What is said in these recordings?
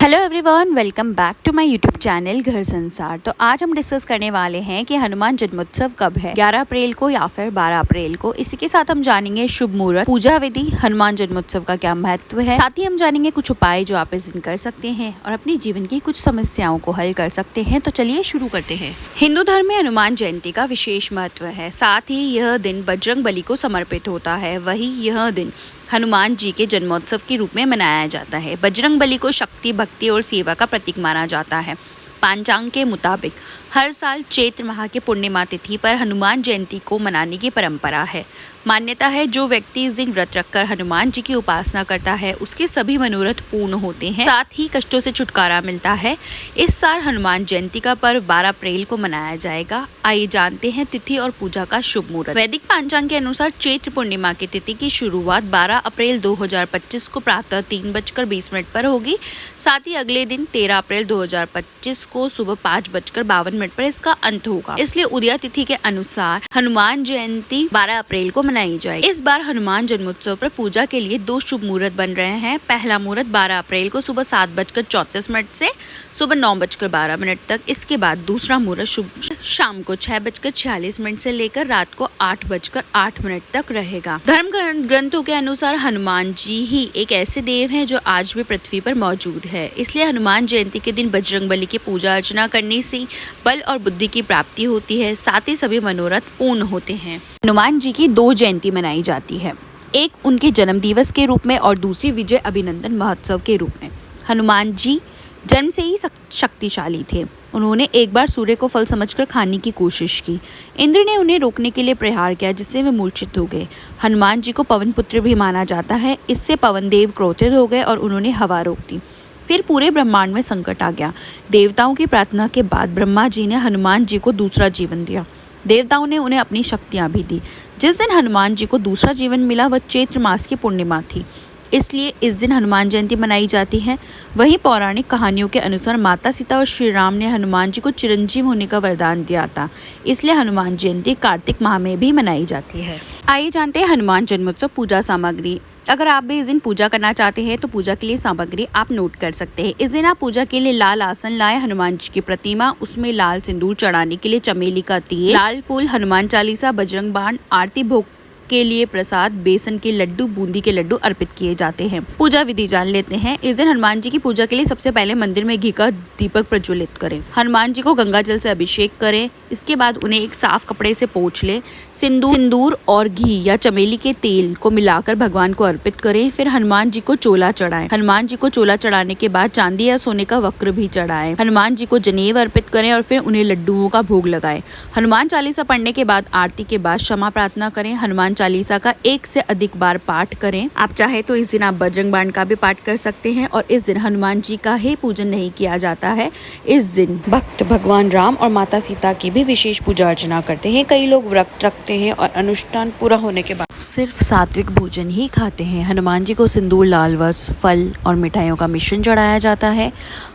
Hello everyone, welcome back to my YouTube channel Ghar Sansar. तो आज हम डिस्कस करने वाले हैं कि हनुमान जन्मोत्सव कब है, 11 अप्रैल को या फिर 12 अप्रैल को। इसी के साथ हम जानेंगे शुभ मुहूर्त, पूजा विधि, हनुमान जन्मोत्सव का क्या महत्व है। साथ ही हम जानेंगे कुछ उपाय जो आप इस दिन कर सकते हैं और अपने जीवन की कुछ समस्याओं को हल कर सकते हैं। तो चलिए शुरू करते हैं। हिंदू धर्म में हनुमान जयंती का विशेष महत्व है। साथ ही यह दिन बजरंग बली को समर्पित होता है। वही यह दिन हनुमान जी के जन्मोत्सव के रूप में मनाया जाता है। बजरंग बली को शक्ति, भक्ति और सेवा का प्रतीक माना जाता है। पंचांग के मुताबिक हर साल चैत्र माह की पूर्णिमा तिथि पर हनुमान जयंती को मनाने की परंपरा है। मान्यता है जो व्यक्ति इस दिन व्रत रखकर हनुमान जी की उपासना करता है उसके सभी मनोरथ पूर्ण होते हैं, साथ ही कष्टों से छुटकारा मिलता है। इस साल हनुमान जयंती का पर्व 12 अप्रैल को मनाया जाएगा। आइए जानते हैं तिथि और पूजा का शुभ मुहूर्त। वैदिक पंचांग के अनुसार चैत्र पूर्णिमा की तिथि की शुरुआत 12 अप्रैल 2025 को प्रातः 3:20 पर होगी। साथ ही अगले दिन 13 अप्रैल 2025 को सुबह 5:52 पर इसका अंत होगा। इसलिए उदया तिथि के अनुसार हनुमान जयंती 12 अप्रैल को मनाई जाएगी। इस बार हनुमान जन्मोत्सव पर पूजा के लिए 2 शुभ मुहूर्त बन रहे हैं। पहला मुहूर्त 12 अप्रैल को सुबह 7:34 से सुबह 9:12 तक। इसके बाद दूसरा मुहूर्त शुभ शाम को 6:46 से लेकर रात को 8:08 तक रहेगा। धर्म ग्रंथों के अनुसार हनुमान जी ही एक ऐसे देव हैं जो आज भी पृथ्वी पर मौजूद है। इसलिए हनुमान जयंती के दिन बजरंग बली की पूजा अर्चना करने से बल और बुद्धि की प्राप्ति होती है। साथ ही सभी मनोरथ पूर्ण होते हैं। हनुमान जी की 2 जयंती मनाई जाती है, एक उनके जन्म दिवस के रूप में और दूसरी विजय अभिनंदन महोत्सव के रूप में। हनुमान जी जन्म से ही शक्तिशाली थे। उन्होंने एक बार सूर्य को फल समझकर खाने की कोशिश की। इंद्र ने उन्हें रोकने के लिए प्रहार किया जिससे वे मूर्छित हो गए। हनुमान जी को पवन पुत्र भी माना जाता है। इससे पवन देव क्रोधित हो गए और उन्होंने हवा रोक दी। फिर पूरे ब्रह्मांड में संकट आ गया। देवताओं की प्रार्थना के बाद ब्रह्मा जी ने हनुमान जी को दूसरा जीवन दिया। देवताओं ने उन्हें अपनी शक्तियां भी दी। जिस दिन हनुमान जी को दूसरा जीवन मिला वह चैत्र मास की पूर्णिमा थी, इसलिए इस दिन हनुमान जयंती मनाई जाती है। वहीं पौराणिक कहानियों के अनुसार माता सीता और श्री राम ने हनुमान जी को चिरंजीव होने का वरदान दिया था, इसलिए हनुमान जयंती कार्तिक माह में भी मनाई जाती है। आइए जानते हैं हनुमान जन्मोत्सव पूजा सामग्री। अगर आप भी इस दिन पूजा करना चाहते हैं तो पूजा के लिए सामग्री आप नोट कर सकते हैं। इस दिन आप पूजा के लिए लाल आसन लाएं, हनुमान जी की प्रतिमा, उसमें लाल सिंदूर चढ़ाने के लिए चमेली का तेल, लाल फूल, हनुमान चालीसा, बजरंग बाण, आरती भोग के लिए प्रसाद, बेसन के लड्डू, बूंदी के लड्डू अर्पित किए जाते हैं। पूजा विधि जान लेते हैं। इस दिन हनुमान जी की पूजा के लिए सबसे पहले मंदिर में घी का दीपक प्रज्वलित करें। हनुमान जी को गंगा जल से अभिषेक करें। इसके बाद उन्हें एक साफ कपड़े से पोंछ लें। सिंदूर और घी या चमेली के तेल को मिलाकर भगवान को अर्पित करें। फिर हनुमान जी को चोला चढ़ाएं। हनुमान जी को चोला चढ़ाने के बाद चांदी या सोने का वक्र भी चढ़ाएं। हनुमान जी को जनेऊ अर्पित करें और फिर उन्हें लड्डुओं का भोग लगाएं। हनुमान चालीसा पढ़ने के बाद आरती के बाद क्षमा प्रार्थना करें। हनुमान चालीसा का 1 से अधिक बार पाठ करें। आप चाहे तो इस दिन आप बजरंग बाण का भी पाठ कर सकते हैं। और इस दिन हनुमान जी का ही पूजन नहीं किया जाता है। इस दिन भक्त भगवान राम और माता सीता की भी विशेष पूजा अर्चना करते हैं। कई लोग व्रत रखते हैं और अनुष्ठान पूरा होने के बाद सिर्फ सात्विक भोजन ही खाते हैं। हनुमान जी को सिंदूर, लाल वस्त्र, फल और मिठाइयों का मिश्रण चढ़ाया जाता है।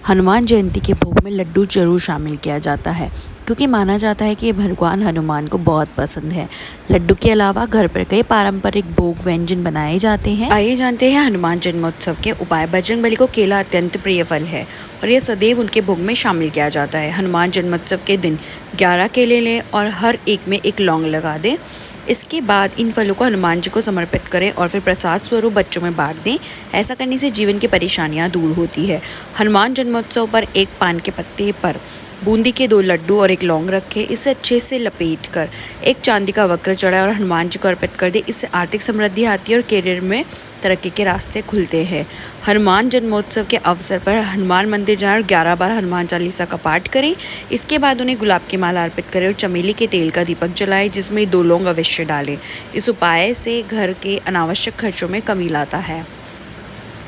हनुमान जयंती के भोग में लड्डू जरूर शामिल किया जाता है क्योंकि माना जाता है कि भगवान हनुमान को बहुत पसंद है। लड्डू के अलावा घर पर कई पारंपरिक भोग व्यंजन बनाए जाते हैं। आइए जानते हैं हनुमान जन्मोत्सव के उपाय। बजरंग बली को केला अत्यंत प्रिय फल है और यह सदैव उनके भोग में शामिल किया जाता है। हनुमान जन्मोत्सव के दिन 11 केले लें और हर एक में एक लौंग लगा दें। इसके बाद इन फलों को हनुमान जी को समर्पित करें और फिर प्रसाद स्वरूप बच्चों में बांट दें। ऐसा करने से जीवन की परेशानियां दूर होती है। हनुमान जन्मोत्सव पर एक पान के पत्ते पर बूंदी के 2 लड्डू और एक लौंग रखें। इसे अच्छे से लपेट कर एक चांदी का वक्र चढ़ाएं और हनुमान जी को अर्पित कर दें। इससे आर्थिक समृद्धि आती है और करियर में तरक्की के रास्ते खुलते हैं। हनुमान जन्मोत्सव के अवसर पर हनुमान मंदिर जाएं और 11 बार हनुमान चालीसा का पाठ करें। इसके बाद उन्हें गुलाब की माला अर्पित करें और चमेली के तेल का दीपक जलाएं जिसमें 2 लौंग अवश्य डालें। इस उपाय से घर के अनावश्यक खर्चों में कमी लाता है।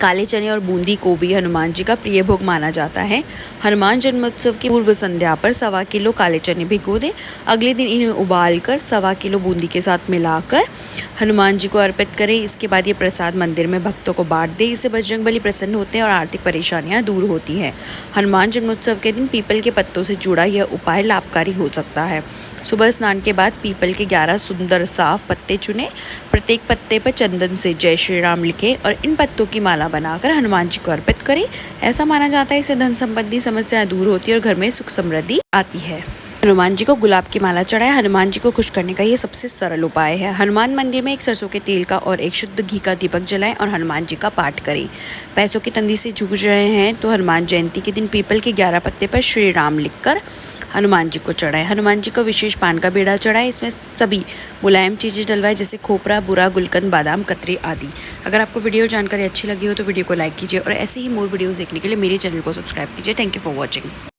काले चने और बूंदी को भी हनुमान जी का प्रिय भोग माना जाता है। हनुमान जन्मोत्सव की पूर्व संध्या पर 1.25 किलो काले चने भिगो दें। अगले दिन इन्हें उबालकर 1.25 किलो बूंदी के साथ मिलाकर हनुमान जी को अर्पित करें। इसके बाद ये प्रसाद मंदिर में भक्तों को बांट दें। इससे बजरंग बली प्रसन्न होते हैं और आर्थिक परेशानियां दूर होती हैं। हनुमान जन्मोत्सव के दिन पीपल के पत्तों से जुड़ा यह उपाय लाभकारी हो सकता है। सुबह स्नान के बाद पीपल के 11 सुंदर साफ पत्ते चुने, प्रत्येक पत्ते पर चंदन से जय श्री राम लिखे और इन पत्तों की माला बनाकर हनुमान जी को अर्पित करें। ऐसा माना जाता है इससे धन संपत्ति समस्याएं दूर होती है और घर में सुख समृद्धि आती है। हनुमान जी को गुलाब की माला चढ़ाएं। हनुमान जी को खुश करने का ये सबसे सरल उपाय है। हनुमान मंदिर में एक सरसों के तेल का और एक शुद्ध घी का दीपक जलाएं और हनुमान जी का पाठ करें। पैसों की तंगी से जूझ रहे हैं तो हनुमान जयंती के दिन पीपल के 11 पत्ते पर श्री राम लिखकर हनुमान जी को चढ़ाएं। हनुमान जी को विशेष पान का बेड़ा चढ़ाएं। इसमें सभी मुलायम चीज़ें डलवाएं जैसे खोपरा, बुरा, गुलकंद, बादाम, कतरी आदि। अगर आपको वीडियो जानकारी अच्छी लगी हो तो वीडियो को लाइक कीजिए और ऐसे ही मोर वीडियोस देखने के लिए मेरे चैनल को सब्सक्राइब कीजिए। Thank you for watching.